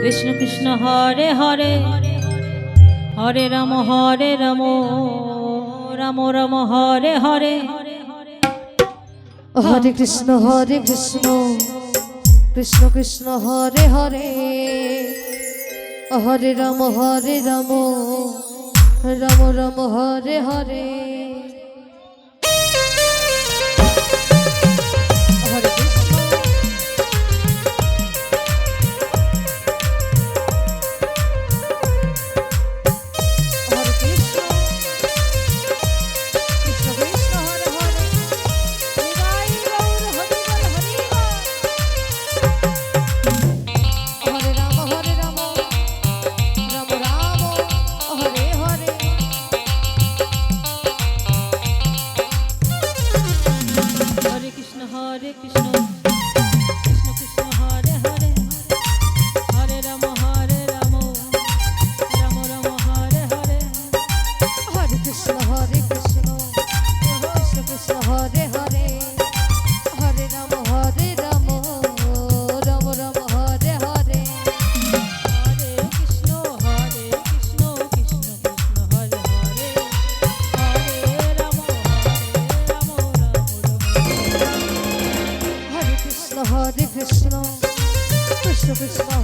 Krishna Krishna Hare Hare Hare Ram Ram Ram Hare Hare Hare Krishna Krishna Krishna Hare Hare Hare Ram Ram Ram Hare Hare Hare Krishna হরে Krishna Krishna Krishna Hare Hare Nitai Gour Hari বল Hari বল হরে Ram Ram Ram Hare Hare Hare Krishna Krishna Krishna Hare Hare Hare Ram Ram Ram Hare Hare Hare Krishna Krishna Krishna Hare Hare Hare Ram Ram Ram Hare Hare Hare Krishna Krishna Krishna Hare Hare Hare Ram Ram হরে Krishna Krishna Krishna